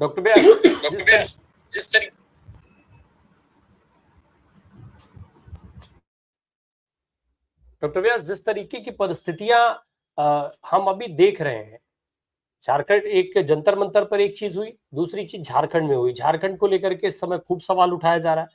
Doctor व्यास, जिस तरीके doctor व्यास जिस तरीके की परिस्थितियां हम अभी देख रहे हैं, झारखंड एक जंतर मंतर पर एक चीज हुई, दूसरी चीज झारखंड में हुई। झारखंड को लेकर के इस समय खूब सवाल उठाया जा रहा है।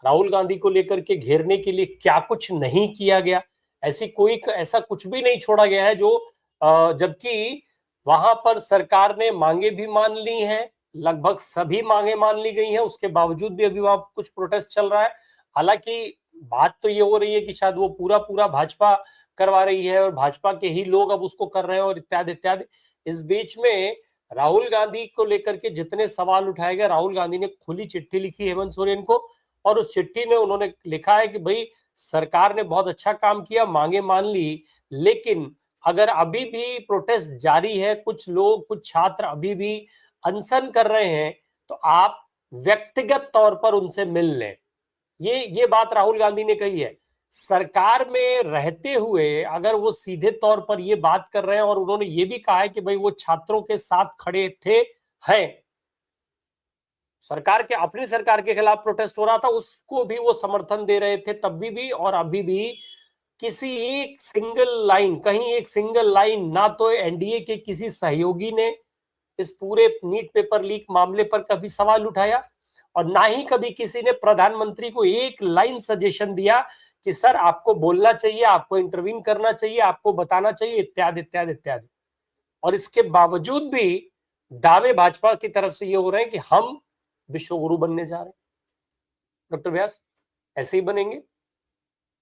राहुल गांधी को लेकर के घेरने के लिए क्या कुछ नहीं किया गया, ऐसा कुछ भी नहीं छोड़ा गया है जो जबकि वहां पर सरकार ने मांगे भी मान ली हैं, लगभग सभी मांगे मान ली गई हैं, उसके बावजूद भी अभी वहां कुछ प्रोटेस्ट चल रहा है। हालांकि बात तो ये हो रही है कि शायद वो पूरा पूरा भाजपा करवा रही है और भाजपा के ही लोग अब उसको कर रहे हैं और इत्यादि इत्यादि। इस बीच में राहुल गांधी को लेकर के जितने सवाल उठाए गए, राहुल गांधी ने खुली चिट्ठी लिखी हेमंत सोरेन को और उस चिट्ठी में उन्होंने लिखा है कि भाई सरकार ने बहुत अच्छा काम किया, मांगे मान ली, लेकिन अगर अभी भी प्रोटेस्ट जारी है, कुछ लोग कुछ छात्र अभी भी अनशन कर रहे हैं, तो आप व्यक्तिगत तौर पर उनसे मिल लें। ये बात राहुल गांधी ने कही है। सरकार में रहते हुए अगर वो सीधे तौर पर ये बात कर रहे हैं और उन्होंने ये भी कहा है कि भाई वो छात्रों के साथ खड़े थे, हैं, सरकार के अपनी सरकार के खिलाफ प्रोटेस्ट हो रहा था, उसको भी वो समर्थन दे रहे थे तब भी और अभी भी। किसी एक सिंगल लाइन, कहीं एक सिंगल लाइन ना तो एनडीए के किसी सहयोगी ने इस पूरे नीट पेपर लीक मामले पर कभी सवाल उठाया और ना ही कभी किसी ने प्रधानमंत्री को एक लाइन सजेशन दिया कि सर आपको बोलना चाहिए, आपको इंटरवीन करना चाहिए, आपको बताना चाहिए, इत्यादि इत्यादि इत्यादि। और इसके बावजूद भी दावे भाजपा की तरफ से ये हो रहे हैं कि हम विश्व गुरु बनने जा रहे हैं। डॉक्टर व्यास, ऐसे ही बनेंगे?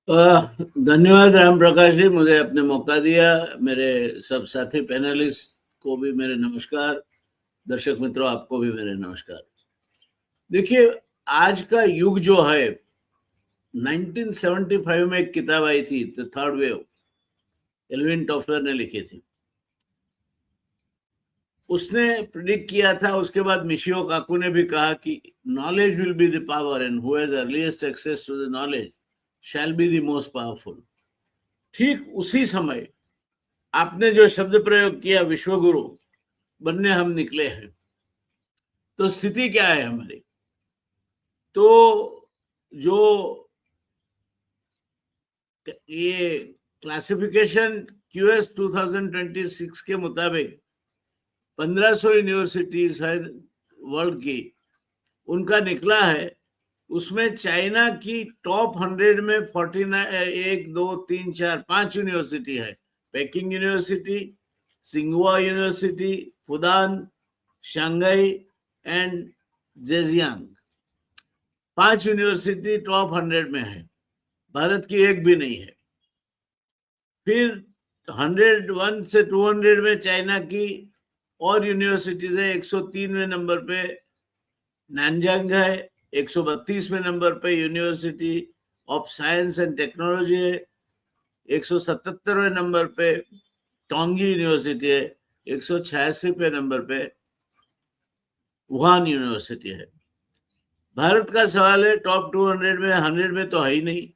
धन्यवाद राम प्रकाश जी, मुझे आपने मौका दिया। मेरे सब साथी पैनलिस्ट को भी मेरे नमस्कार, दर्शक मित्रों आपको भी मेरे नमस्कार। देखिए, आज का युग जो है, 1975 में एक किताब आई थी the third wave, Alvin Toffler ने लिखी थी। उसने प्रिडिक्ट किया था, उसके बाद मिशिओ काकू ने भी कहा कि knowledge will be the power and who has earliest access to the knowledge shall be the most powerful. ठीक उसी समय आपने जो शब्द प्रयोग किया विश्वगुरु बनने हम निकले हैं, तो स्थिति क्या है हमारी? तो जो ये क्लासिफिकेशन क्यूएस 2026 के मुताबिक 1500 यूनिवर्सिटीज है वर्ल्ड की, उनका निकला है। उसमें चाइना की टॉप 100 में 49 1 2 3 4 5 यूनिवर्सिटी है। पेकिंग यूनिवर्सिटी, सिंगुआ university, Fudan, Shanghai and Zhejiang, 5 university top 100 में है। भारत की एक भी नहीं है। फिर 101 से 200 में चाइना की और यूनिवर्सिटीज है। 103वें नंबर पे नानजांग है, 132वें नंबर पे university of science and technology है, 177वें नंबर पे टोंगी यूनिवर्सिटी है, 186वें नंबर पे वुहान यूनिवर्सिटी है। भारत का सवाल है, टॉप 200 में 100 में तो है ही नहीं।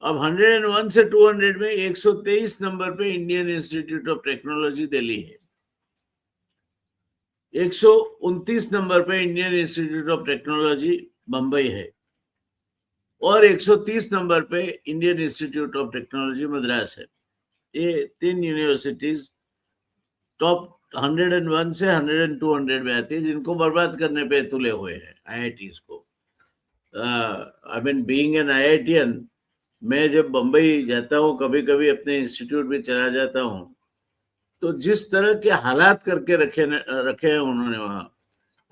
अब 101 से 200 में 123 नंबर पे Indian Institute of Technology Delhi है, 129 नंबर पे Indian Institute of Technology Bambai है और 130 नंबर पे Indian Institute of Technology Madras है। ये 3 यूनिवर्सिटीज टॉप 101 से 100 में आती है, जिनको बर्बाद करने पे तुले हुए हैं आईआईटीज को। I mean being an IITian, मैं जब बंबई जाता हूँ, कभी कभी अपने इंस्टीट्यूट में चला जाता हूँ, तो जिस तरह के हालात करके रखे हैं उन्होंने वहाँ,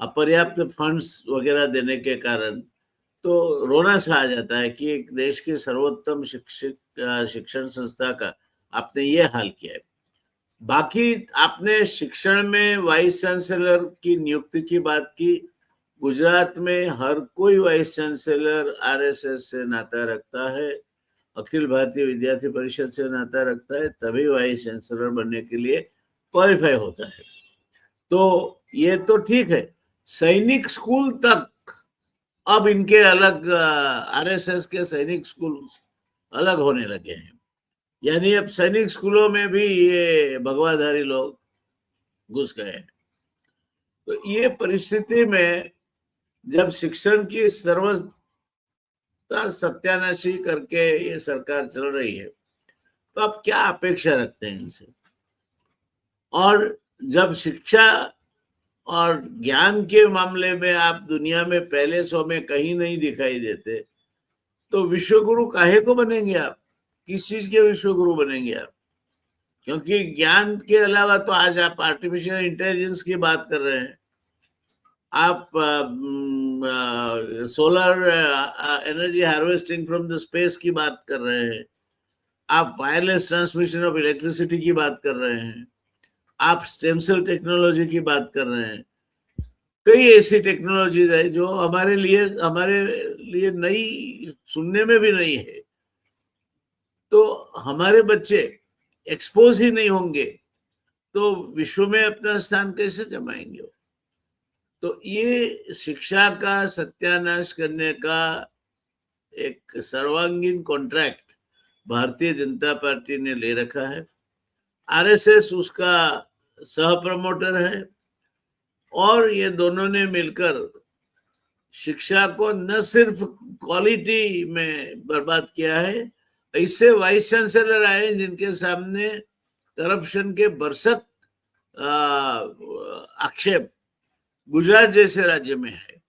अपर्याप्त फंड्स वगैरह देने के कारण, तो रोना सा आ जाता है कि एक देश की सर्वोत्तम शिक्षण संस्था का आपने ये हाल किया है। बाकी आपने शिक्षण में वाइस चांसलर की नियुक्ति की बात की। गुजरात में हर कोई वाइस चांसलर आरएसएस से नाता रखता है, अखिल भारतीय विद्यार्थी परिषद से नाता रखता है, तभी वाइस चांसलर बनने के लिए क्वालिफाई होता है। तो ये तो ठीक है। सैनिक स्कूल तक अब इनके अलग, आरएसएस के सैनिक स्कूल अलग होने लगे हैं। यानी अब सैनिक स्कूलों में भी ये भगवाधारी लोग घुस गए हैं। तो ये परिस्थिति में जब शिक्षण की सर्वथा सत्यानाशी करके ये सरकार चल रही है, तो आप क्या अपेक्षा रखते हैं इनसे? और जब शिक्षा और ज्ञान के मामले में आप दुनिया में पहले 100 में कहीं नहीं दिखाई देते, तो विश्वगुरु काहे को बनेंगे आप? किस चीज के विश्वगुरु बनेंगे आप? क्योंकि ज्ञान के अलावा तो आज आप आर्टिफिशियल इंटेलिजेंस की बात कर रहे हैं, आप solar energy harvesting from the space की बात कर रहे हैं, आप वायरलेस ट्रांसमिशन ऑफ इलेक्ट्रिसिटी की बात कर रहे हैं, आप स्टेम सेल टेक्नोलॉजी की बात कर रहे हैं। कई ऐसी टेक्नोलॉजीज है जो हमारे लिए नई, सुनने में भी नहीं है। तो हमारे बच्चे एक्सपोज ही नहीं होंगे तो विश्व में अपना स्थान कैसे जमाएंगे? तो ये शिक्षा का सत्यानाश करने का एक सर्वांगीण कॉन्ट्रैक्ट भारतीय जनता पार्टी ने ले रखा है। आरएसएस उसका सह प्रमोटर है और ये दोनों ने मिलकर शिक्षा को न सिर्फ क्वालिटी में बर्बाद किया है, ऐसे वाइस चांसलर आए जिनके सामने करप्शन के बरसक आक्षेप गुजरात जैसे राज्य में है।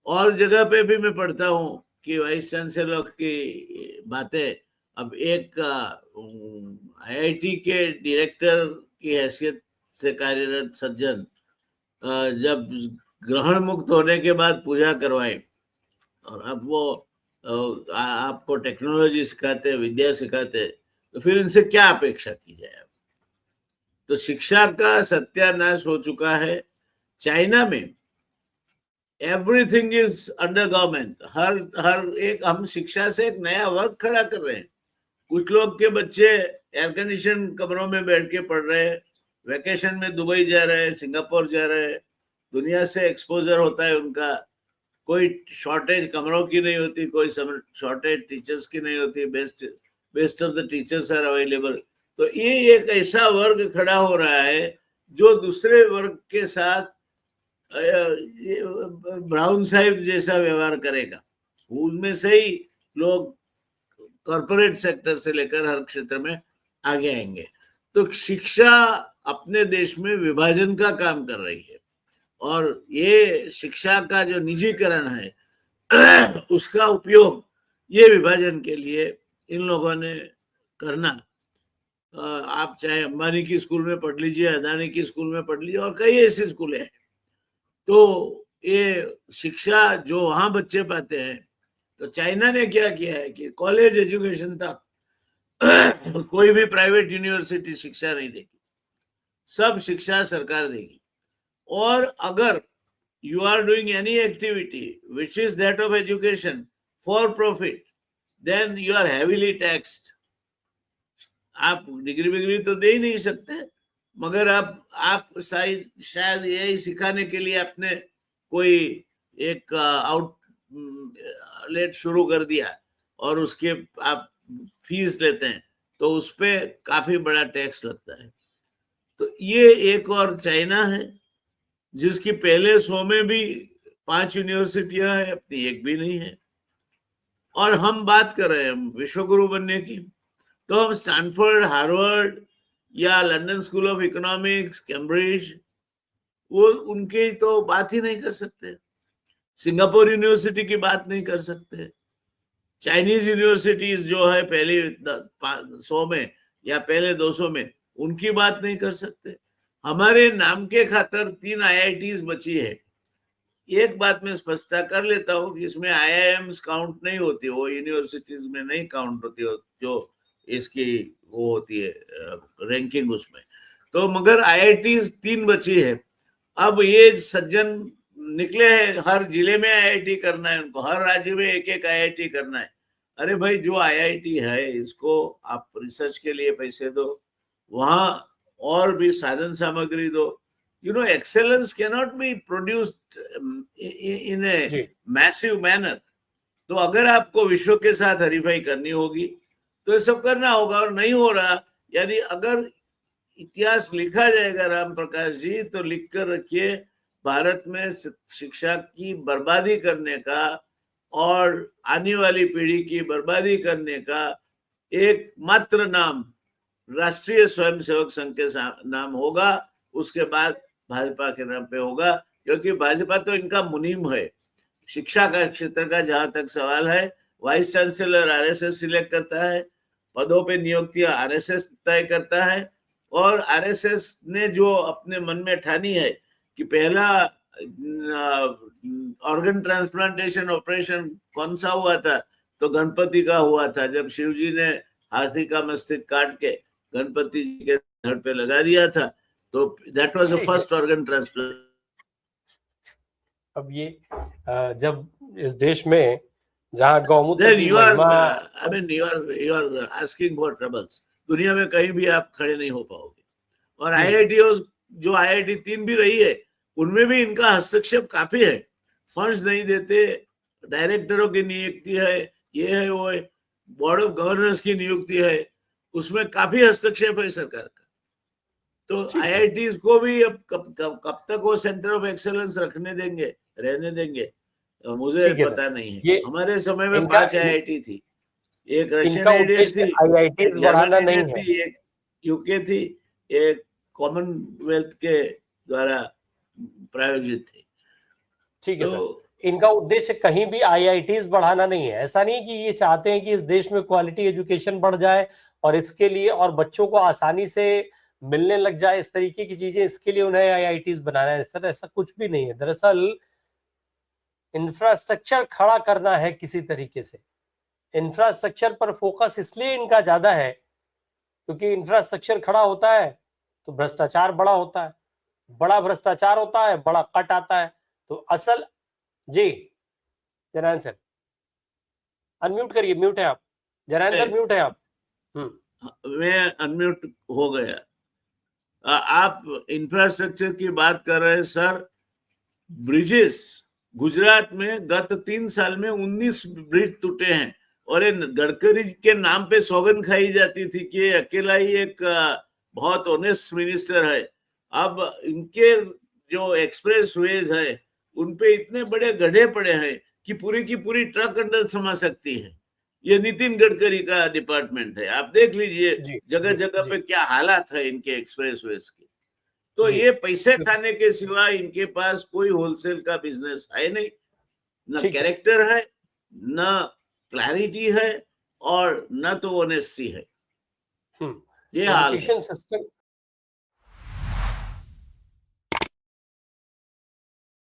और जगह पे भी मैं पढ़ता हूँ कि वाइस चांसलर की बातें, अब एक आईआईटी के डायरेक्टर की हैसियत से कार्यरत सज्जन जब ग्रहण मुक्त होने के बाद पूजा करवाए और अब वो आपको टेक्नोलॉजी सिखाते, विद्या सिखाते, तो फिर इनसे क्या अपेक्षा की जाए? तो शिक्षा का सत्यानाश हो चुका है। चाइना में एवरीथिंग इज अंडर गवर्नमेंट। हर एक, हम शिक्षा से एक नया वर्ग खड़ा कर रहे हैं। कुछ लोग के बच्चे एयर कंडीशन कमरों में बैठ के पढ़ रहे हैं, वेकेशन में दुबई जा रहे हैं, सिंगापुर जा रहे हैं, दुनिया से एक्सपोजर होता है उनका। कोई शॉर्टेज कमरों की नहीं होती, कोई शॉर्टेज टीचर्स की नहीं होती, best of the teachers are available. तो ये एक ऐसा वर्ग खड़ा हो रहा है जो दूसरे वर्ग के साथ ब्राउन साहिब जैसा व्यवहार करेगा। उनमें से ही लोग कॉर्पोरेट सेक्टर से लेकर हर क्षेत्र में आगे आएंगे। तो शिक्षा अपने देश में विभाजन का काम कर रही है और ये शिक्षा का जो निजीकरण है उसका उपयोग ये विभाजन के लिए इन लोगों ने करना। आप चाहे अंबानी की स्कूल में पढ़ लीजिए, अदानी की स्कूल में पढ़ लीजिए, और कई ऐसी स्कूलें हैं। तो ये शिक्षा जो वहां बच्चे पाते हैं, तो चाइना ने क्या किया है कि कॉलेज एजुकेशन तक कोई भी प्राइवेट यूनिवर्सिटी शिक्षा नहीं देगी, सब शिक्षा सरकार देगी। और अगर you are doing any activity which is that of education for profit, then you are heavily taxed. आप डिग्री विग्री तो दे ही नहीं सकते, मगर आप शायद यही सिखाने के लिए आपने कोई एक आउटलेट शुरू कर दिया और उसके आप फीस लेते हैं, तो उस पर काफी बड़ा टैक्स लगता है। तो ये एक और चाइना है जिसकी पहले 100 में भी 5 यूनिवर्सिटियां हैं, अपनी एक भी नहीं है। और हम बात कर रहे हैं विश्वगुरु बनने की, तो हम स्टैनफोर्ड, हार्वर्ड या London school of economics, Cambridge, वो उनकी तो बात ही नहीं कर सकते। सिंगापुर यूनिवर्सिटी की बात नहीं कर सकते। चाइनीज यूनिवर्सिटीज जो है पहले 100 में या पहले 200 में, उनकी बात नहीं कर सकते। हमारे नाम के खातर 3 आईआईटीज बची है। एक बात मैं स्पष्टता कर लेता हूँ कि इसमें आईआईएम्स काउंट नहीं होती, वो यूनिवर्सिटीज में नहीं काउंट होती जो इसकी वो होती है रैंकिंग उसमें। तो मगर आईआईटी 3 बची है। अब ये सज्जन निकले हैं, हर जिले में आईआईटी करना है उनको, हर राज्य में एक एक आईआईटी करना है। अरे भाई, जो आईआईटी है इसको आप रिसर्च के लिए पैसे दो, वहां और भी साधन सामग्री दो। You know, excellence cannot be produced in a massive manner. तो अगर आपको विश्व के साथ हरीफाई करनी होगी तो ये सब करना होगा, और नहीं हो रहा। यदि अगर इतिहास लिखा जाएगा राम प्रकाश जी, तो लिख कर रखिए भारत में शिक्षा की बर्बादी करने का और आने वाली पीढ़ी की बर्बादी करने का एकमात्र नाम राष्ट्रीय स्वयंसेवक संघ के नाम होगा, उसके बाद भाजपा के नाम पे होगा, क्योंकि भाजपा तो इनका मुनीम है। शिक्षा का क्षेत्र का जहां तक सवाल है, वाइस चांसलर आरएसएस सिलेक्ट करता है, पदों पे नियुक्तियां आरएसएस तय करता है, और आरएसएस ने जो अपने मन में ठानी है कि पहला ऑर्गन ट्रांसप्लांटेशन ऑपरेशन कौन सा हुआ था, तो गणपति का हुआ था, जब शिवजी ने हाथी का मस्तिष्क काट के गणपति जी के धड़ पे लगा दिया था, तो that was the first organ transplant. अब ये जब इस देश में जहाँ गौमूत्र Then की you are, महिमा, I mean, you are asking for troubles. दुनिया में कहीं भी आप खड़े नहीं हो पाओगे। और जी। आईआईटी जो आईआईटी 3 भी रही है, उनमें भी इनका हस्तक्षेप काफी है। फंड्स नहीं देते, डायरेक्टरों की नियुक्ति है, ये है वो है, बोर्ड ऑफ गवर्नर्स की नियुक्ति है, उसमें काफी हस्तक्षेप है सरकार का। तो आईआईटी को भी अब कब तक वो सेंटर ऑफ एक्सेलेंस रखने देंगे, रहने देंगे, मुझे ठीक है पता सर। नहीं है। ये हमारे समय में इनका 5 आईआईटी थी, एक रशियन इनका इंडियन उद्देश्य थी, आईआईटी एक बढ़ाना जर्मन नहीं इंडियन है। थी, एक यूके थी, एक कॉमनवेल्थ के द्वारा प्रायोजित थी। ठीक है तो सर, इनका उद्देश्य कहीं भी आईआईटीज बढ़ाना नहीं है। ऐसा नहीं कि ये चाहते हैं कि इस देश में क्वालिटी एजुकेशन बढ़ जाए और इसके लिए और बच्चों को आसानी से मिलने लग जाए इस तरीके की चीजें, इसके लिए उन्हें आईआईटीज बनाना है। सर ऐसा कुछ भी नहीं है। दरअसल इंफ्रास्ट्रक्चर खड़ा करना है किसी तरीके से। इंफ्रास्ट्रक्चर पर फोकस इसलिए इनका ज्यादा है क्योंकि इंफ्रास्ट्रक्चर खड़ा होता है तो भ्रष्टाचार बड़ा होता है, बड़ा भ्रष्टाचार होता है, बड़ा कट आता है। तो असल जी जनायन सर अनम्यूट करिए, म्यूट है आप। जनायन सर म्यूट है आप। मैं अनम्यूट हो गया। आप इंफ्रास्ट्रक्चर की बात कर रहे हैं सर। ब्रिजेस गुजरात में गत 3 साल में 19 ब्रिज टूटे हैं, और ये गडकरी के नाम पे सौगंध खाई जाती थी कि अकेला ही एक बहुत ऑनेस्ट मिनिस्टर है। अब इनके जो एक्सप्रेस वेज है उनपे इतने बड़े गड्ढे पड़े हैं कि पूरी की पूरी ट्रक अंदर समा सकती है। ये नितिन गडकरी का डिपार्टमेंट है, आप देख लीजिए जगह जगह पे क्या हालात है इनके एक्सप्रेस वेज के। तो ये पैसे खाने के सिवा इनके पास कोई होलसेल का बिजनेस है नहीं, न कैरेक्टर है, न क्लैरिटी है, और न तो ऑनेस्टी है। ये हाल है।